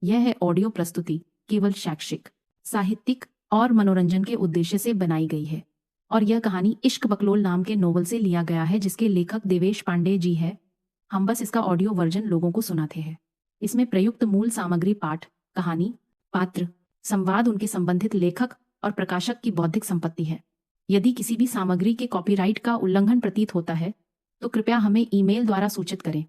यह है ऑडियो प्रस्तुति केवल शैक्षिक, साहित्यिक और मनोरंजन के उद्देश्य से बनाई गई है और यह कहानी इश्क बकलोल नाम के नोवेल से लिया गया है जिसके लेखक देवेश पांडे जी है। हम बस इसका ऑडियो वर्जन लोगों को सुनाते हैं। इसमें प्रयुक्त मूल सामग्री पाठ, कहानी, पात्र, संवाद उनके संबंधित लेखक और प्रकाशक की बौद्धिक संपत्ति है। यदि किसी भी सामग्री के कॉपीराइट का उल्लंघन प्रतीत होता है तो कृपया हमें ईमेल द्वारा सूचित करें।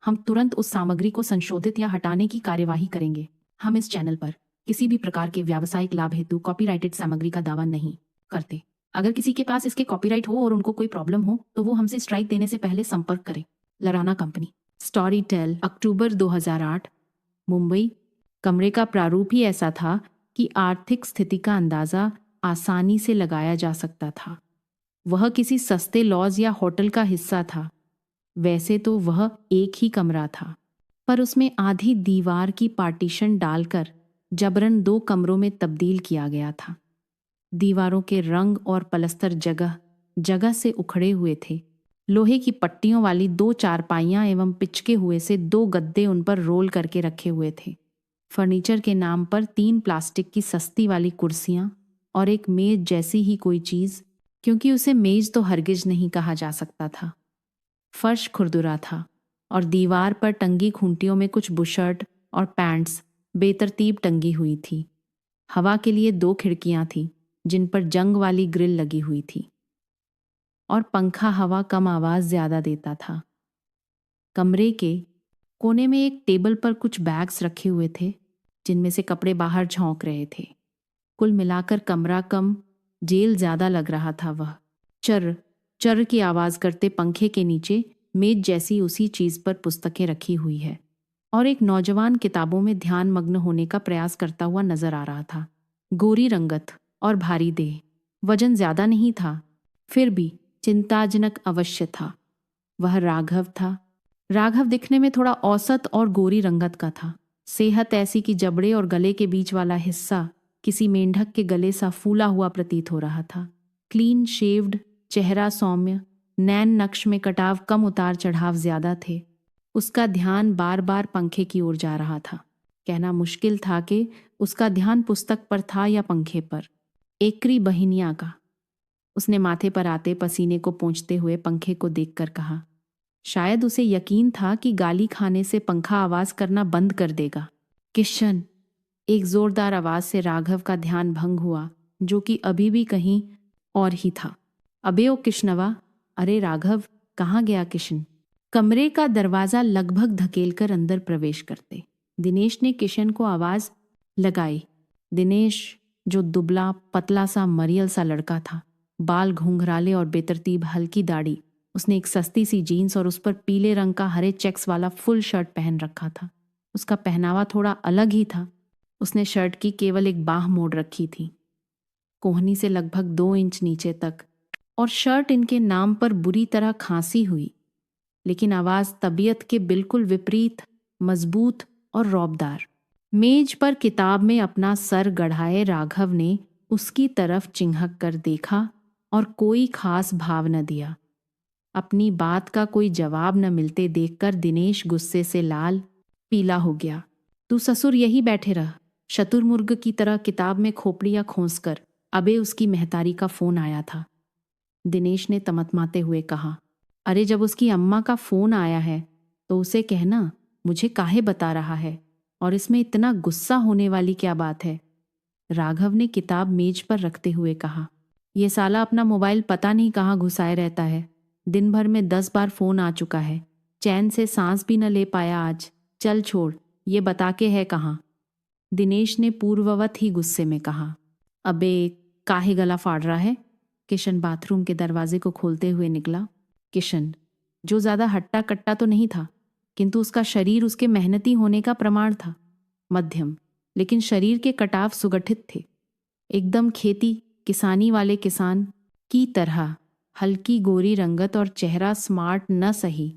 हम तुरंत उस सामग्री को संशोधित या हटाने की कार्यवाही करेंगे। हम इस चैनल पर किसी भी प्रकार के व्यावसायिक लाभ हेतु कॉपीराइटेड सामग्री का दावा नहीं करते। अगर किसी के पास इसके कॉपीराइट हो और उनको कोई प्रॉब्लम हो तो वो हमसे स्ट्राइक देने से पहले संपर्क करें। लराना कंपनी। स्टोरी टेल, अक्टूबर 2008, मुंबई। कमरे का प्रारूप ही ऐसा था कि आर्थिक स्थिति का अंदाजा आसानी से लगाया जा सकता था। वह किसी सस्ते लॉज या होटल का हिस्सा था। वैसे तो वह एक ही कमरा था, पर उसमें आधी दीवार की पार्टीशन डालकर जबरन 2 कमरों में तब्दील किया गया था। दीवारों के रंग और पलस्तर जगह जगह से उखड़े हुए थे। लोहे की पट्टियों वाली 2 चारपाइयां एवं पिचके हुए से 2 गद्दे उन पर रोल करके रखे हुए थे। फर्नीचर के नाम पर 3 प्लास्टिक की सस्ती वाली कुर्सियां और एक मेज जैसी ही कोई चीज, क्योंकि उसे मेज तो हरगिज नहीं कहा जा सकता था। फर्श खुरदुरा था और दीवार पर टंगी खूंटियों में कुछ बुशर्ट और पैंट्स बेतरतीब टंगी हुई थी। हवा के लिए 2 खिड़कियां थीं जिन पर जंग वाली ग्रिल लगी हुई थी और पंखा हवा कम आवाज ज्यादा देता था। कमरे के कोने में एक टेबल पर कुछ बैग्स रखे हुए थे जिनमें से कपड़े बाहर झोंक रहे थे। कुल मिलाकर कमरा कम, जेल ज्यादा लग रहा था। वह चर चर की आवाज करते पंखे के नीचे मेज जैसी उसी चीज पर पुस्तकें रखी हुई है और एक नौजवान किताबों में ध्यान मग्न होने का प्रयास करता हुआ नजर आ रहा था। गोरी रंगत और भारी देह, वजन ज्यादा नहीं था, फिर भी चिंताजनक अवश्य था। वह राघव था। राघव दिखने में थोड़ा औसत और गोरी रंगत का था। सेहत ऐसी कि जबड़े और गले के बीच वाला हिस्सा किसी मेंढक के गले सा फूला हुआ प्रतीत हो रहा था। क्लीन शेव्ड, चेहरा सौम्य, नैन नक्श में कटाव कम, उतार चढ़ाव ज्यादा थे। उसका ध्यान बार बार पंखे की ओर जा रहा था। कहना मुश्किल था कि उसका ध्यान पुस्तक पर था या पंखे पर। एकरी बहिनिया का। उसने माथे पर आते पसीने को पोंछते हुए पंखे को देखकर कहा। शायद उसे यकीन था कि गाली खाने से पंखा आवाज करना बंद कर देगा। किशन, एक जोरदार आवाज से राघव का ध्यान भंग हुआ, जो कि अभी भी कहीं और ही था। अबे ओ किशनवा! अरे राघव, कहाँ गया किशन? कमरे का दरवाजा लगभग धकेलकर अंदर प्रवेश करते दिनेश ने किशन को आवाज लगाई। दिनेश, जो दुबला पतला सा मरियल सा लड़का था, बाल घुंघराले और बेतरतीब हल्की दाढ़ी। उसने एक सस्ती सी जीन्स और उस पर पीले रंग का हरे चेक्स वाला फुल शर्ट पहन रखा था। उसका पहनावा थोड़ा अलग ही था। उसने शर्ट की केवल एक बाह मोड़ रखी थी, कोहनी से लगभग 2 इंच नीचे तक, और शर्ट इनके नाम पर बुरी तरह खांसी हुई, लेकिन आवाज तबीयत के बिल्कुल विपरीत, मजबूत और रौबदार। मेज पर किताब में अपना सर गढ़ाए राघव ने उसकी तरफ चिंघक कर देखा और कोई खास भाव न दिया। अपनी बात का कोई जवाब न मिलते देखकर दिनेश गुस्से से लाल पीला हो गया। तू ससुर यही बैठे रह, शतुरमुर्ग की तरह किताब में खोपड़ियां खोंसकर। अबे उसकी महतारी का फोन आया था, दिनेश ने तमतमाते हुए कहा। अरे जब उसकी अम्मा का फोन आया है तो उसे कहना मुझे काहे बता रहा है, और इसमें इतना गुस्सा होने वाली क्या बात है? राघव ने किताब मेज पर रखते हुए कहा। यह साला अपना मोबाइल पता नहीं कहाँ घुसाए रहता है। दिन भर में 10 बार फोन आ चुका है, चैन से सांस भी न ले पाया आज। चल छोड़, ये बता के है कहाँ? दिनेश ने पूर्ववत ही गुस्से में कहा। अबे काहे गला फाड़ रहा है? किशन बाथरूम के दरवाजे को खोलते हुए निकला। किशन, जो ज्यादा हट्टा कट्टा तो नहीं था, किंतु उसका शरीर उसके मेहनती होने का प्रमाण था। मध्यम, लेकिन शरीर के कटाव सुगठित थे, एकदम खेती किसानी वाले किसान की तरह। हल्की गोरी रंगत और चेहरा स्मार्ट न सही,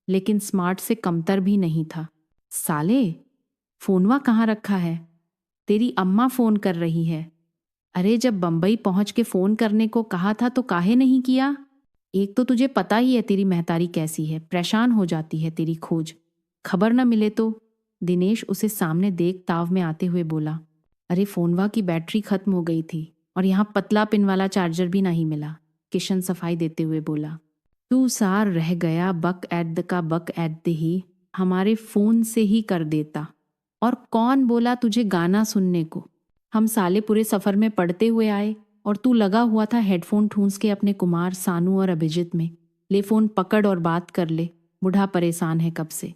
लेकिन स्मार्ट से कमतर भी नहीं था। साले, फोनवा कहाँ रखा है? तेरी अम्मा फोन कर रही है। अरे जब बंबई पहुंच के फोन करने को कहा था तो काहे नहीं किया? एक तो तुझे पता ही है तेरी महतारी कैसी है, परेशान हो जाती है तेरी खोज खबर न मिले तो। दिनेश उसे सामने देख ताव में आते हुए बोला, अरे फोनवा की बैटरी खत्म हो गई थी और यहाँ पतला पिन वाला चार्जर भी नहीं मिला। किशन सफाई देते हुए बोला, तू सार रह गया बक एट द का बक एट द ही, हमारे फोन से ही कर देता। और कौन बोला तुझे गाना सुनने को? हम साले पूरे सफर में पढ़ते हुए आए और तू लगा हुआ था हेडफोन ठूंस के अपने कुमार, सानू और अभिजीत में। ले फोन पकड़ और बात कर ले, बूढ़ा परेशान है कब से।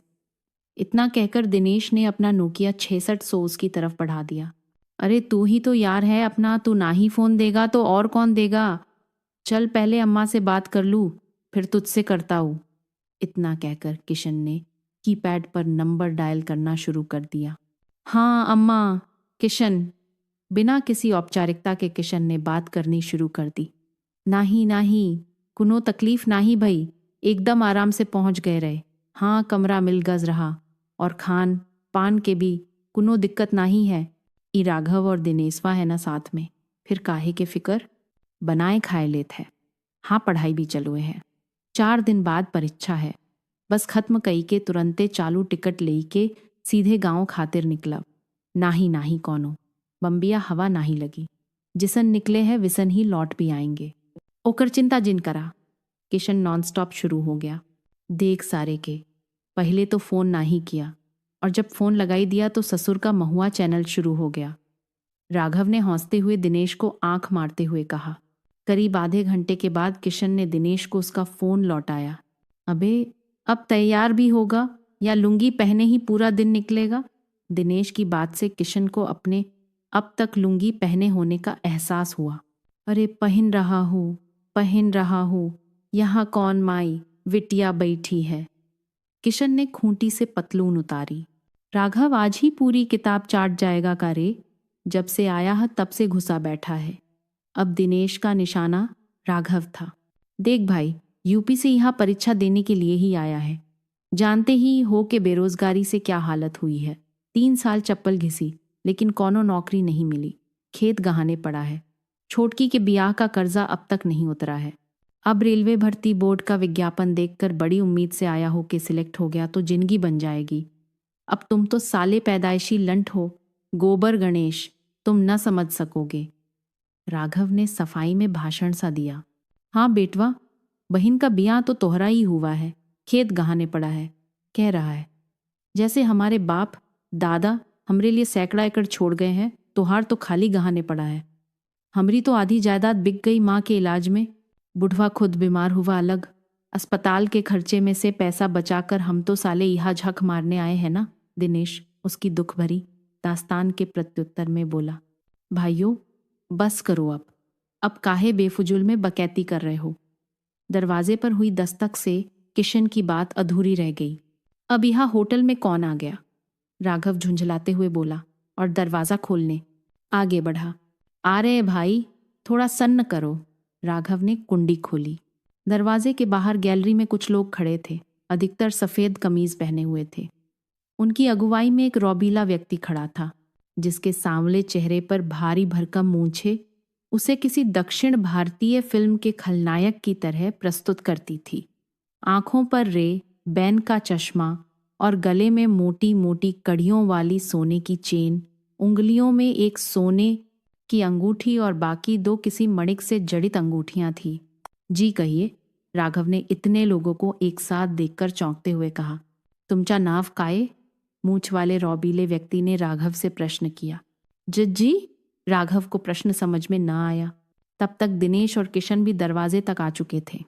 इतना कहकर दिनेश ने अपना नोकिया 6600 उसकी तरफ बढ़ा दिया। अरे तू ही तो यार है अपना, तू ना ही फोन देगा तो और कौन देगा? चल पहले अम्मा से बात कर लूँ, फिर तुझसे करता हूँ। इतना कहकर किशन ने कीपैड पर नंबर डायल करना शुरू कर दिया। हाँ अम्मा। किशन। बिना किसी औपचारिकता के किशन ने बात करनी शुरू कर दी। नाही नाही, कुनो तकलीफ नाही भई, एकदम आराम से पहुंच गए रहे। हाँ कमरा मिल गज रहा और खान पान के भी कुनो दिक्कत नाही है। ई राघव और दिनेशवा है ना साथ में, फिर काहे के फिकर, बनाए खाए लेत है। हाँ पढ़ाई भी चलुए है, 4 दिन बाद परीक्षा है, बस खत्म कई के तुरंते चालू टिकट ले के सीधे गांव खातिर निकलब। नाही नाही कौनो बम्बिया हवा नाही लगी, जिसन निकले हैं विसन ही लौट भी आएंगे। ओकर चिंता जिन करा। किशन नॉनस्टॉप शुरू हो गया। देख सारे के, पहले तो फोन ना ही किया और जब फोन लगाई दिया तो ससुर का महुआ चैनल शुरू हो गया। राघव ने हंसते हुए दिनेश को आंख मारते हुए कहा। करीब आधे घंटे के बाद किशन ने दिनेश को उसका फोन लौटाया। अबे अब तैयार भी होगा या लुंगी पहने ही पूरा दिन निकलेगा? दिनेश की बात से किशन को अपने अब तक लुंगी पहने होने का एहसास हुआ। अरे पहन रहा हूँ, यहाँ कौन माई विटिया बैठी है। किशन ने खूंटी से पतलून उतारी। राघव आज ही पूरी किताब चाट जाएगा का रे, जब से आया है तब से घुसा बैठा है। अब दिनेश का निशाना राघव था। देख भाई, यूपी से यहाँ परीक्षा देने के लिए ही आया है। जानते ही हो कि बेरोजगारी से क्या हालत हुई है। 3 साल चप्पल घिसी लेकिन कोनो नौकरी नहीं मिली, खेत गहाने पड़ा है। छोटकी के ब्याह का कर्जा अब तक नहीं उतरा है। अब रेलवे भर्ती बोर्ड का विज्ञापन देखकर बड़ी उम्मीद से आया हो कि सिलेक्ट हो गया तो जिंदगी बन जाएगी। अब तुम तो साले पैदाइशी लंठ हो, गोबर गणेश, तुम न समझ सकोगे। राघव ने सफाई में भाषण सा दिया। हाँ बेटवा, बहन का ब्याह तो तोहरा ही हुआ है, खेत गहाने पड़ा है, कह रहा है जैसे हमारे बाप दादा हमरे लिए सैकड़ा एकड़ छोड़ गए हैं, तोहार तो खाली गहाने पड़ा है। हमरी तो आधी जायदाद बिक गई माँ के इलाज में, बुढ़वा खुद बीमार हुआ अलग, अस्पताल के खर्चे में से पैसा बचाकर हम तो साले यहाँ झक मारने आए हैं ना। दिनेश उसकी दुख भरी दास्तान के प्रत्युत्तर में बोला। भाइयों बस करो अब काहे बेफुजुल में बकैती कर रहे हो। दरवाजे पर हुई दस्तक से किशन की बात अधूरी रह गई। अब यहाँ होटल में कौन आ गया? राघव झुंझलाते हुए बोला और दरवाजा खोलने आगे बढ़ा। आ रहे भाई, थोड़ा सन्न करो। राघव ने कुंडी खोली। दरवाजे के बाहर गैलरी में कुछ लोग खड़े थे, अधिकतर सफेद कमीज पहने हुए थे। उनकी अगुवाई में एक रौबीला व्यक्ति खड़ा था, जिसके सांवले चेहरे पर भारी भरकम मूंछें उसे किसी दक्षिण भारतीय फिल्म के खलनायक की तरह प्रस्तुत करती थी। आंखों पर रे बैन का चश्मा और गले में मोटी मोटी कड़ियों वाली सोने की चेन, उंगलियों में एक सोने की अंगूठी और बाकी 2 किसी मणिक से जड़ित अंगूठियां थी। जी कहिए, राघव ने इतने लोगों को एक साथ देखकर चौंकते हुए कहा। तुमचा नाव काये? मूछ वाले रौबीले व्यक्ति ने राघव से प्रश्न किया। जी? राघव को प्रश्न समझ में न आया। तब तक दिनेश और किशन भी दरवाजे तक आ चुके थे।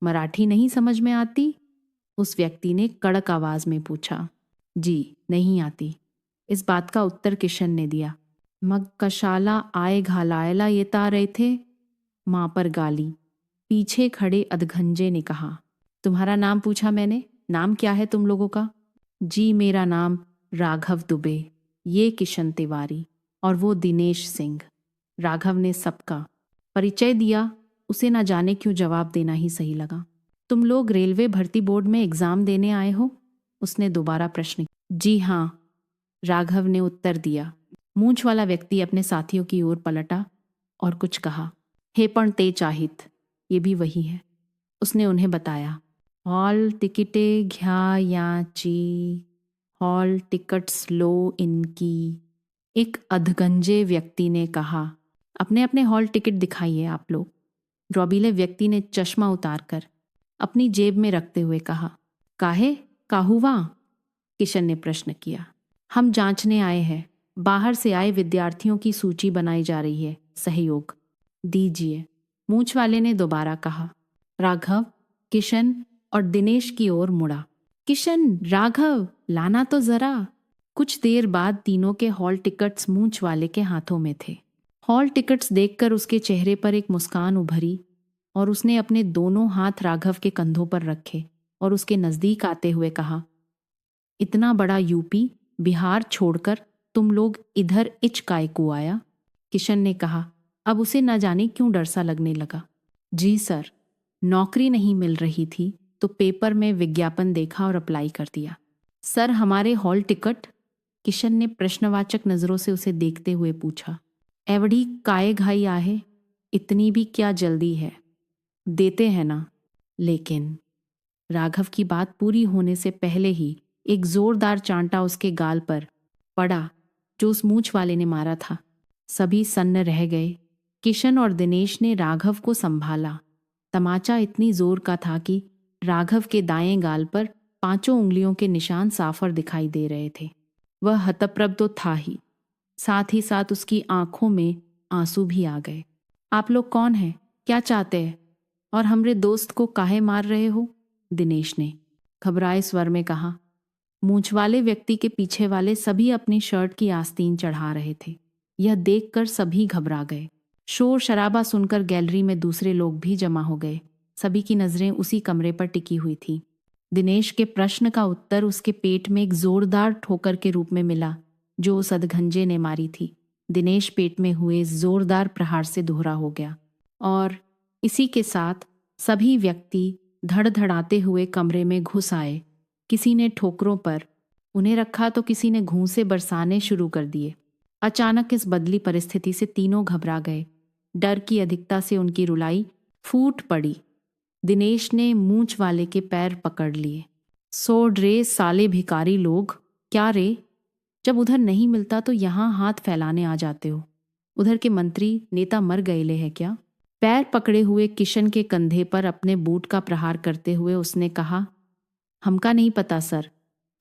मराठी नहीं समझ में आती? उस व्यक्ति ने कड़क आवाज में पूछा। जी नहीं आती। इस बात का उत्तर किशन ने दिया। मग कशाला आए घालायला येता रहे थे? मां पर गाली। पीछे खड़े अधगंजे ने कहा। तुम्हारा नाम पूछा मैंने, नाम क्या है तुम लोगों का? जी मेरा नाम राघव दुबे, ये किशन तिवारी और वो दिनेश सिंह। राघव ने सबका परिचय दिया। उसे ना जाने क्यों जवाब देना ही सही लगा। तुम लोग रेलवे भर्ती बोर्ड में एग्जाम देने आए हो? उसने दोबारा प्रश्न किया। जी हाँ, राघव ने उत्तर दिया। मूंछ वाला व्यक्ति अपने साथियों की ओर पलटा और कुछ कहा। हे पण ते चाहित, ये भी वही है। उसने उन्हें बताया। हॉल टिकटे घ्या याची। हॉल टिकट्स लो इनकी, एक अधगंजे व्यक्ति ने कहा। अपने अपने हॉल टिकट दिखाइए आप लोग, रौबीले व्यक्ति ने चश्मा उतारकर अपनी जेब में रखते हुए कहा। काहे काहुआ? किशन ने प्रश्न किया। हम जांचने आए हैं, बाहर से आए विद्यार्थियों की सूची बनाई जा रही है, सहयोग दीजिए, मूंछ वाले ने दोबारा कहा। राघव, किशन और दिनेश की ओर मुड़ा। किशन, राघव, लाना तो जरा। कुछ देर बाद तीनों के हॉल टिकट्स मूंछ वाले के हाथों में थे। हॉल टिकट्स देखकर उसके चेहरे पर एक मुस्कान उभरी और उसने अपने दोनों हाथ राघव के कंधों पर रखे और उसके नजदीक आते हुए कहा, इतना बड़ा यूपी बिहार छोड़कर तुम लोग इधर इच काय को आया? किशन ने कहा। अब उसे न जाने क्यों डर सा लगने लगा। जी सर, नौकरी नहीं मिल रही थी तो पेपर में विज्ञापन देखा और अप्लाई कर दिया। सर, हमारे हॉल टिकट? किशन ने प्रश्नवाचक नजरों से उसे देखते हुए पूछा। एवढ़ी काये घाई आहे, इतनी भी क्या जल्दी है, देते हैं ना। लेकिन राघव की बात पूरी होने से पहले ही एक जोरदार चांटा उसके गाल पर पड़ा जो उस मूंछ वाले ने मारा था। सभी सन्न रह गए। किशन और दिनेश ने राघव को संभाला। तमाचा इतनी जोर का था कि राघव के दाएं गाल पर 5 उंगलियों के निशान साफर दिखाई दे रहे थे। वह हतप्रभ तो था ही, साथ ही साथ उसकी आंखों में आंसू भी आ गए। आप लोग कौन हैं? क्या चाहते हैं? और हमरे दोस्त को काहे मार रहे हो? दिनेश ने घबराए स्वर में कहा। मूंछ वाले व्यक्ति के पीछे वाले सभी अपनी शर्ट की आस्तीन चढ़ा रहे थे। यह देखकर सभी घबरा गए। शोर शराबा सुनकर गैलरी में दूसरे लोग भी जमा हो गए। सभी की नजरें उसी कमरे पर टिकी हुई थी। दिनेश के प्रश्न का उत्तर उसके पेट में एक जोरदार ठोकर के रूप में मिला जो उस अधगंजे ने मारी थी। दिनेश पेट में हुए जोरदार प्रहार से दोहरा हो गया और इसी के साथ सभी व्यक्ति धड़धड़ाते हुए कमरे में घुस आए। किसी ने ठोकरों पर उन्हें रखा तो किसी ने घूंसे बरसाने शुरू कर दिए। अचानक इस बदली परिस्थिति से तीनों घबरा गए। डर की अधिकता से उनकी रुलाई फूट पड़ी। दिनेश ने मूंछ वाले के पैर पकड़ लिए। सोड रे साले भिकारी लोग, क्या रे? जब उधर नहीं मिलता तो यहाँ हाथ फैलाने आ जाते हो। उधर के मंत्री नेता मर गए हैं क्या? पैर पकड़े हुए किशन के कंधे पर अपने बूट का प्रहार करते हुए उसने कहा। हमका नहीं पता सर,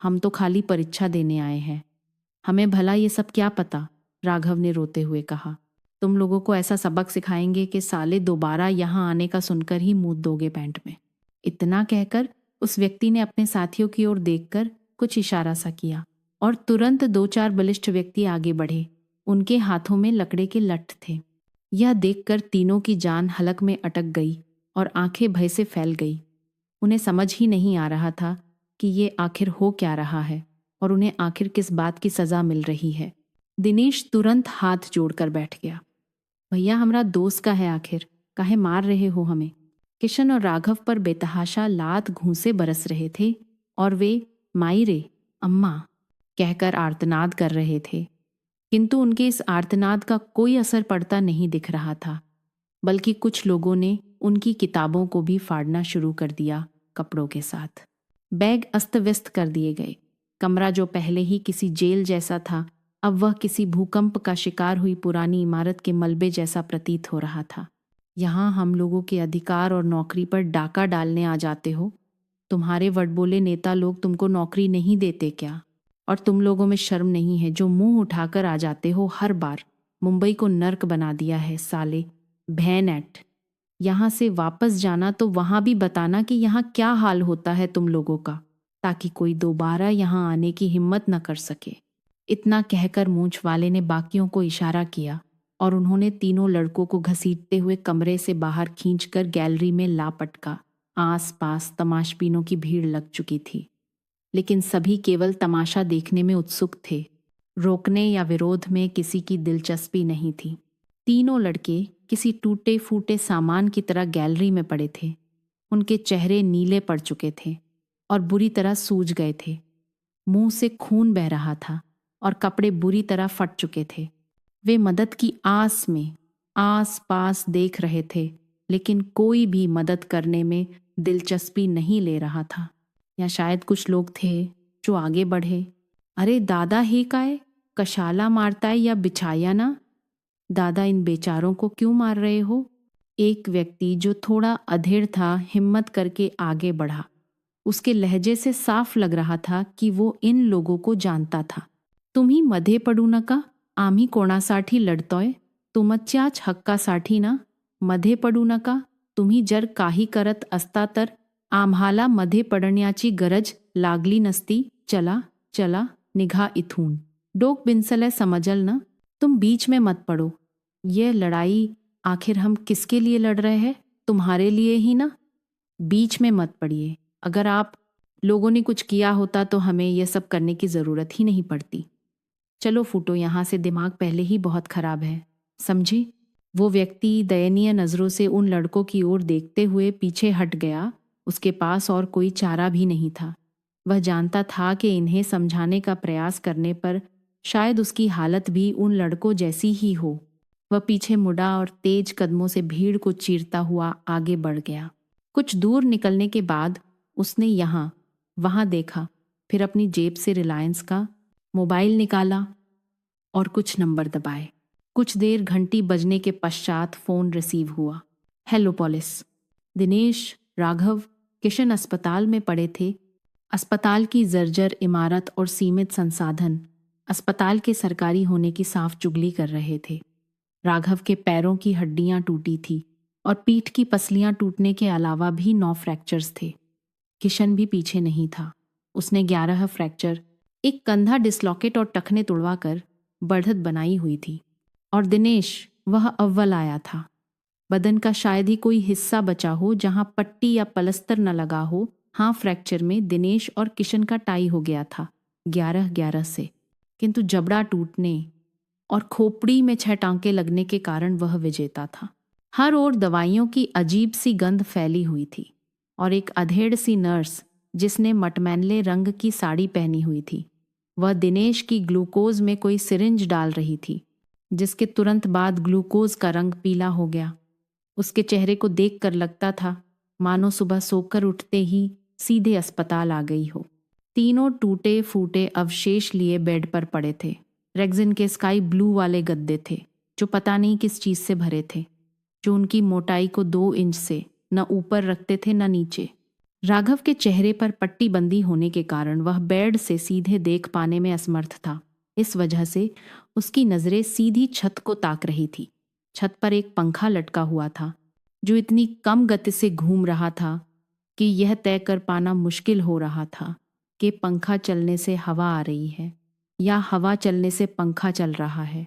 हम तो खाली परीक्षा देने आए हैं। हमें भला ये सब क्या पता? राघव ने रोते हुए कहा। तुम लोगों को ऐसा सबक सिखाएंगे कि साले दोबारा यहाँ आने का सुनकर ही मूत दोगे पैंट में। इतना कहकर उस व्यक्ति ने अपने साथियों की ओर देखकर कुछ इशारा सा किया और तुरंत 2-4 बलिष्ठ व्यक्ति आगे बढ़े। उनके हाथों में लकड़े के लठ थे। यह देखकर तीनों की जान हलक में अटक गई और आंखें भय से फैल गई। उन्हें समझ ही नहीं आ रहा था कि ये आखिर हो क्या रहा है और उन्हें आखिर किस बात की सजा मिल रही है। दिनेश तुरंत हाथ जोड़कर बैठ गया। भैया, हमारा दोस्त का है, आखिर काहे मार रहे हो हमें? किशन और राघव पर बेतहाशा लात घूंसे बरस रहे थे और वे माई रे, अम्मा कहकर आर्तनाद कर रहे थे। किंतु उनके इस आर्तनाद का कोई असर पड़ता नहीं दिख रहा था, बल्कि कुछ लोगों ने उनकी किताबों को भी फाड़ना शुरू कर दिया कपड़ों के साथ। बैग अस्त व्यस्त कर दिए गए। कमरा जो पहले ही किसी जेल जैसा था, अब वह किसी भूकंप का शिकार हुई पुरानी इमारत के मलबे जैसा प्रतीत हो रहा था। यहाँ हम लोगों के अधिकार और नौकरी पर डाका डालने आ जाते हो। तुम्हारे वडबोले नेता लोग तुमको नौकरी नहीं देते क्या? और तुम लोगों में शर्म नहीं है जो मुंह उठाकर आ जाते हो हर बार? मुंबई को नर्क बना दिया है साले भैन एक्ट। यहाँ से वापस जाना तो वहाँ भी बताना कि यहाँ क्या हाल होता है तुम लोगों का, ताकि कोई दोबारा यहाँ आने की हिम्मत न कर सके। इतना कहकर मूंछ वाले ने बाकियों को इशारा किया और उन्होंने तीनों लड़कों को घसीटते हुए कमरे से बाहर खींचकर गैलरी में ला पटका। आस पास तमाशबीनों की भीड़ लग चुकी थी, लेकिन सभी केवल तमाशा देखने में उत्सुक थे। रोकने या विरोध में किसी की दिलचस्पी नहीं थी। तीनों लड़के किसी टूटे फूटे सामान की तरह गैलरी में पड़े थे। उनके चेहरे नीले पड़ चुके थे और बुरी तरह सूज गए थे। मुंह से खून बह रहा था और कपड़े बुरी तरह फट चुके थे। वे मदद की आस में आस पास देख रहे थे, लेकिन कोई भी मदद करने में दिलचस्पी नहीं ले रहा था। या शायद कुछ लोग थे जो आगे बढ़े अरे दादा, हे काय, कशाला मारताय या बिछाया ना? दादा, इन बेचारों को क्यों मार रहे हो? एक व्यक्ति जो थोड़ा अधेड़ था हिम्मत करके आगे बढ़ा। उसके लहजे से साफ लग रहा था कि वो इन लोगों को जानता था। तुम्ही मध्ये पडू नका, आम्ही कोणासाठी लढतोय? तुमच्याच हक्कासाठी ना? मध्ये पडू नका. तुम्ही जर काही करत असता तर आम्हाला मध्ये पडण्याची गरज लागली नसती. चला चला, निघा इथून. डोक बिनसलय, समझल न? तुम बीच में मत पड़ो. ये लड़ाई आखिर हम किसके लिए लड़ रहे हैं? तुम्हारे लिए ही ना? बीच में मत पड़िए. अगर आप लोगों ने कुछ किया होता तो हमें यह सब करने की ज़रूरत ही नहीं पड़ती. चलो फूटो यहाँ से, दिमाग पहले ही बहुत खराब है, समझी? वो व्यक्ति दयनीय नज़रों से उन लड़कों की ओर देखते हुए पीछे हट गया। उसके पास और कोई चारा भी नहीं था। वह जानता था कि इन्हें समझाने का प्रयास करने पर शायद उसकी हालत भी उन लड़कों जैसी ही हो। वह पीछे मुड़ा और तेज कदमों से भीड़ को चीरता हुआ आगे बढ़ गया। कुछ दूर निकलने के बाद उसने यहाँ वहाँ देखा, फिर अपनी जेब से रिलायंस का मोबाइल निकाला और कुछ नंबर दबाए। कुछ देर घंटी बजने के पश्चात फ़ोन रिसीव हुआ। Hello police. दिनेश, राघव, किशन अस्पताल में पड़े थे। अस्पताल की जर्जर इमारत और सीमित संसाधन अस्पताल के सरकारी होने की साफ चुगली कर रहे थे। राघव के पैरों की हड्डियां टूटी थी और पीठ की पसलियां टूटने के अलावा भी 9 फ्रैक्चर्स थे। किशन भी पीछे नहीं था। उसने 11 फ्रैक्चर, एक कंधा डिसलॉकेट और टखने तुड़वाकर बढ़त बनाई हुई थी। और दिनेश, वह अव्वल आया था। बदन का शायद ही कोई हिस्सा बचा हो जहां पट्टी या पलस्तर न लगा हो। हाँ, फ्रैक्चर में दिनेश और किशन का टाई हो गया था 11-11 से, किंतु जबड़ा टूटने और खोपड़ी में 6 टांके लगने के कारण वह विजेता था। हर ओर दवाइयों की अजीब सी गंध फैली हुई थी और एक अधेड़ सी नर्स जिसने मटमैनले रंग की साड़ी पहनी हुई थी, वह दिनेश की ग्लूकोज में कोई सिरिंज डाल रही थी, जिसके तुरंत बाद ग्लूकोज का रंग पीला हो गया। उसके चेहरे को देखकर लगता था मानो सुबह सोकर उठते ही सीधे अस्पताल आ गई हो। तीनों टूटे फूटे अवशेष लिए बेड पर पड़े थे। रेक्सिन के स्काई ब्लू वाले गद्दे थे जो पता नहीं किस चीज से भरे थे, जो उनकी मोटाई को 2 इंच से न ऊपर रखते थे न नीचे। राघव के चेहरे पर पट्टी बंदी होने के कारण वह बेड से सीधे देख पाने में असमर्थ था। इस वजह से उसकी नजरें सीधी छत को ताक रही थी। छत पर एक पंखा लटका हुआ था जो इतनी कम गति से घूम रहा था कि यह तय कर पाना मुश्किल हो रहा था कि पंखा चलने से हवा आ रही है या हवा चलने से पंखा चल रहा है।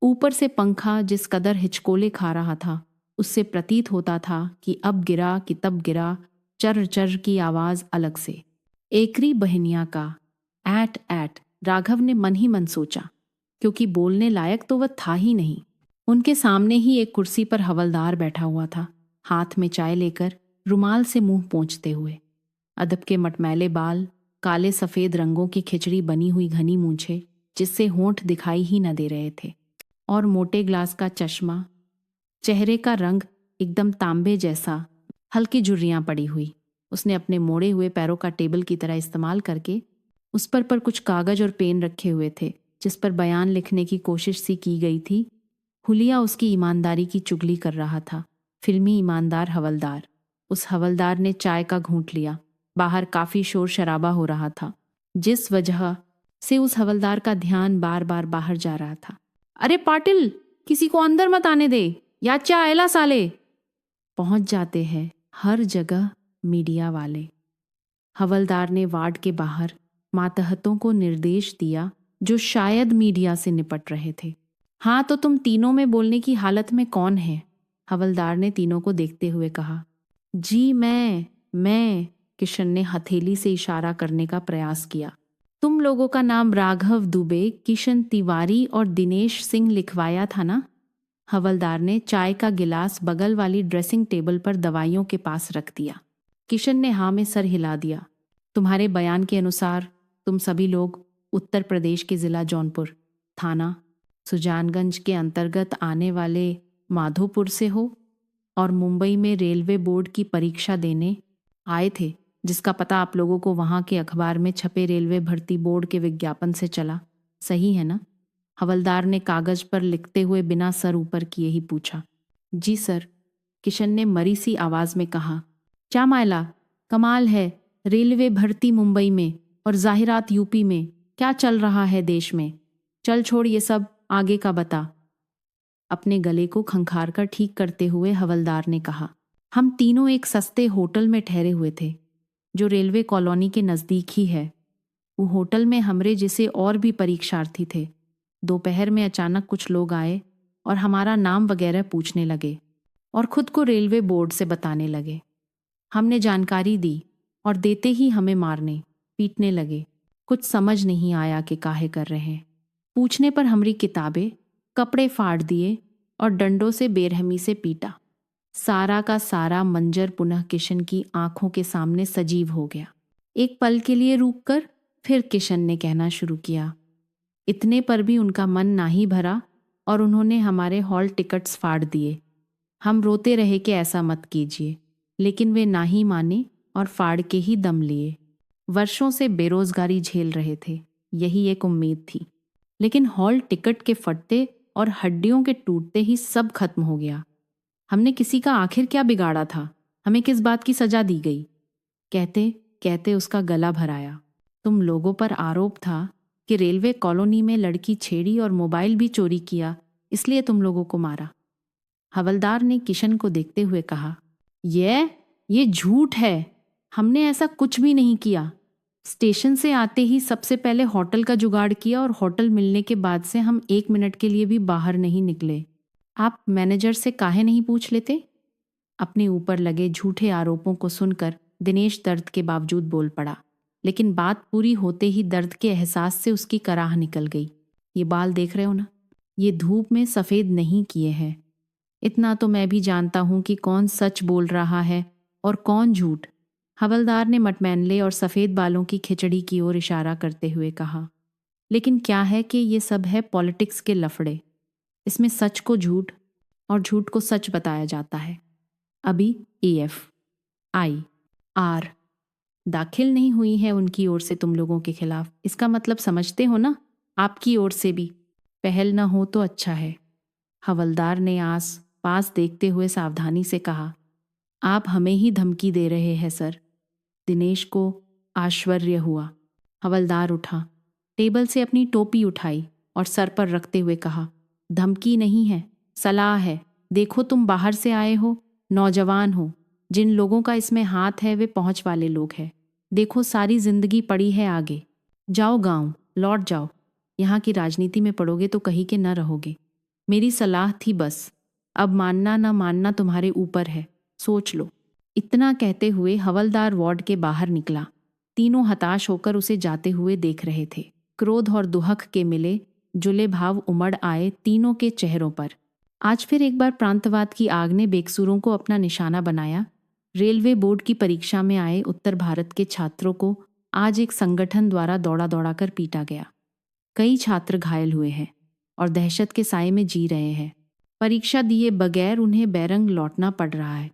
ऊपर से पंखा जिस कदर हिचकोले खा रहा था, उससे प्रतीत होता था कि अब गिरा कि तब गिरा, चर चर की आवाज अलग से। एकरी बहनिया का ऐट ऐट, राघव ने मन ही मन सोचा, क्योंकि बोलने लायक तो वह था ही नहीं। उनके सामने ही एक कुर्सी पर हवलदार बैठा हुआ था, हाथ में चाय लेकर, रुमाल से मुंह पोंछते हुए। अदब के मटमैले बाल, काले सफेद रंगों की खिचड़ी बनी हुई घनी मूंछें जिससे होंठ दिखाई ही न दे रहे थे, और मोटे ग्लास का चश्मा। चेहरे का रंग एकदम तांबे जैसा, हल्की झुर्रियां पड़ी हुई। उसने अपने मोड़े हुए पैरों का टेबल की तरह इस्तेमाल करके उस पर कुछ कागज और पेन रखे हुए थे जिस पर बयान लिखने की कोशिश सी की गई थी। हुलिया उसकी ईमानदारी की चुगली कर रहा था। फिल्मी ईमानदार हवलदार। उस हवलदार ने चाय का घूंट लिया। बाहर काफी शोर शराबा हो रहा था, जिस वजह से उस हवलदार का ध्यान बार बार बाहर जा रहा था। अरे पाटिल, किसी को अंदर मत आने दे, या चा आयला साले। पहुंच जाते हैं हर जगह मीडिया वाले। हवलदार ने वार्ड के बाहर मातहतों को निर्देश दिया जो शायद मीडिया से निपट रहे थे। हाँ, तो तुम तीनों में बोलने की हालत में कौन है? हवलदार ने तीनों को देखते हुए कहा। जी मैं, किशन ने हथेली से इशारा करने का प्रयास किया। तुम लोगों का नाम राघव दुबे, किशन तिवारी और दिनेश सिंह लिखवाया था ना? हवलदार ने चाय का गिलास बगल वाली ड्रेसिंग टेबल पर दवाइयों के पास रख दिया। किशन ने हाँ में सर हिला दिया। तुम्हारे बयान के अनुसार तुम सभी लोग उत्तर प्रदेश के जिला जौनपुर, थाना सुजानगंज के अंतर्गत आने वाले माधोपुर से हो और मुंबई में रेलवे बोर्ड की परीक्षा देने आए थे जिसका पता आप लोगों को वहां के अखबार में छपे रेलवे भर्ती बोर्ड के विज्ञापन से चला, सही है ना? हवलदार ने कागज पर लिखते हुए बिना सर ऊपर किए ही पूछा। जी सर, किशन ने मरी सी आवाज में कहा। क्या मायला, कमाल है, रेलवे भर्ती मुंबई में और जाहिरात यूपी में, क्या चल रहा है देश में? चल छोड़ ये सब, आगे का बता। अपने गले को खंखार कर ठीक करते हुए हवलदार ने कहा। हम तीनों एक सस्ते होटल में ठहरे हुए थे, जो रेलवे कॉलोनी के नज़दीक ही है। वो होटल में हमरे जैसे और भी परीक्षार्थी थे। दोपहर में अचानक कुछ लोग आए और हमारा नाम वगैरह पूछने लगे और खुद को रेलवे बोर्ड से बताने लगे। हमने जानकारी दी और देते ही हमें मारने पीटने लगे। कुछ समझ नहीं आया कि काहे कर रहे हैं। पूछने पर हमारी किताबें, कपड़े फाड़ दिए और डंडों से बेरहमी से पीटा। सारा का सारा मंजर पुनः किशन की आंखों के सामने सजीव हो गया। एक पल के लिए रुककर फिर किशन ने कहना शुरू किया। इतने पर भी उनका मन ना ही भरा और उन्होंने हमारे हॉल टिकट्स फाड़ दिए। हम रोते रहे कि ऐसा मत कीजिए, लेकिन वे ना ही माने और फाड़ के ही दम लिए। वर्षों से बेरोजगारी झेल रहे थे, यही एक उम्मीद थी, लेकिन हॉल टिकट के फटते और हड्डियों के टूटते ही सब खत्म हो गया। हमने किसी का आखिर क्या बिगाड़ा था? हमें किस बात की सजा दी गई? कहते कहते उसका गला भराया। तुम लोगों पर आरोप था कि रेलवे कॉलोनी में लड़की छेड़ी और मोबाइल भी चोरी किया, इसलिए तुम लोगों को मारा। हवलदार ने किशन को देखते हुए कहा। ये झूठ है, हमने ऐसा कुछ भी नहीं किया। स्टेशन से आते ही सबसे पहले होटल का जुगाड़ किया और होटल मिलने के बाद से हम 1 मिनट के लिए भी बाहर नहीं निकले। आप मैनेजर से काहे नहीं पूछ लेते? अपने ऊपर लगे झूठे आरोपों को सुनकर दिनेश दर्द के बावजूद बोल पड़ा, लेकिन बात पूरी होते ही दर्द के एहसास से उसकी कराह निकल गई। ये बाल देख रहे हो ना, ये धूप में सफ़ेद नहीं किए हैं। इतना तो मैं भी जानता हूं कि कौन सच बोल रहा है और कौन झूठ। हवलदार ने मटमैनले और सफ़ेद बालों की खिचड़ी की ओर इशारा करते हुए कहा। लेकिन क्या है कि ये सब है पॉलिटिक्स के लफड़े। इसमें सच को झूठ और झूठ को सच बताया जाता है। अभी EFIR दाखिल नहीं हुई है उनकी ओर से तुम लोगों के खिलाफ। इसका मतलब समझते हो ना? आपकी ओर से भी पहल न हो तो अच्छा है। हवलदार ने आस पास देखते हुए सावधानी से कहा। आप हमें ही धमकी दे रहे हैं सर। दिनेश को आश्चर्य हुआ। हवलदार उठा, टेबल से अपनी टोपी उठाई और सर पर रखते हुए कहा। धमकी नहीं है, सलाह है। देखो तुम बाहर से आए हो, नौजवान हो। जिन लोगों का इसमें हाथ है वे पहुंच वाले लोग हैं। देखो सारी जिंदगी पड़ी है आगे। जाओ गांव, लौट जाओ। यहाँ की राजनीति में पड़ोगे तो कहीं के न रहोगे। मेरी सलाह थी बस। अब मानना न मानना तुम्हारे ऊपर है, सोच लो। इतना कहते हुए हवलदार वार्ड के बाहर निकला। तीनों हताश होकर उसे जाते हुए देख रहे थे। क्रोध और दुहक के मिले जुले भाव उमड़ आए तीनों के चेहरों पर। आज फिर एक बार प्रांतवाद की आग ने बेकसूरों को अपना निशाना बनाया। रेलवे बोर्ड की परीक्षा में आए उत्तर भारत के छात्रों को आज एक संगठन द्वारा दौड़ा दौड़ा कर पीटा गया। कई छात्र घायल हुए हैं और दहशत के साए में जी रहे हैं। परीक्षा दिए बगैर उन्हें बैरंग लौटना पड़ रहा है।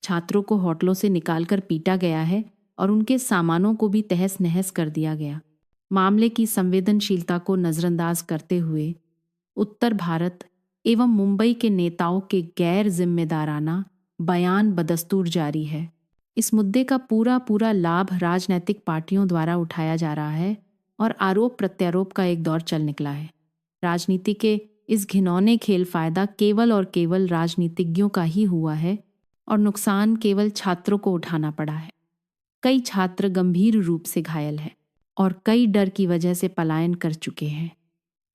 छात्रों को होटलों से निकालकर पीटा गया है और उनके सामानों को भी तहस नहस कर दिया गया। मामले की संवेदनशीलता को नज़रअंदाज करते हुए उत्तर भारत एवं मुंबई के नेताओं के गैर जिम्मेदाराना बयान बदस्तूर जारी है। इस मुद्दे का पूरा लाभ राजनीतिक पार्टियों द्वारा उठाया जा रहा है और आरोप प्रत्यारोप का एक दौर चल निकला है। राजनीति के इस घिनौने खेल फायदा केवल और केवल राजनीतिज्ञों का ही हुआ है और नुकसान केवल छात्रों को उठाना पड़ा है। कई छात्र गंभीर रूप से घायल हैं और कई डर की वजह से पलायन कर चुके हैं।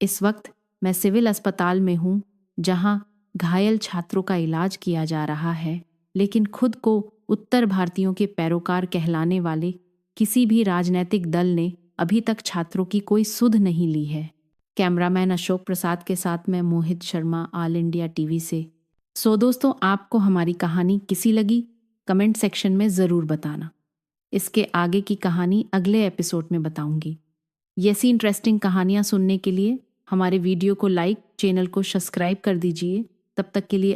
इस वक्त मैं सिविल अस्पताल में हूँ, जहाँ घायल छात्रों का इलाज किया जा रहा है, लेकिन खुद को उत्तर भारतीयों के पैरोकार कहलाने वाले किसी भी राजनीतिक दल ने अभी तक छात्रों की कोई सुध नहीं ली है। कैमरामैन अशोक प्रसाद के साथ मैं Mohit Sharma, all India TV से। दोस्तों, आपको हमारी कहानी कैसी लगी कमेंट सेक्शन में ज़रूर बताना। इसके आगे की कहानी अगले एपिसोड में बताऊंगी। ऐसी इंटरेस्टिंग कहानियाँ सुनने के लिए हमारे वीडियो को लाइक, चैनल को सब्सक्राइब कर दीजिए। तब तक के लिए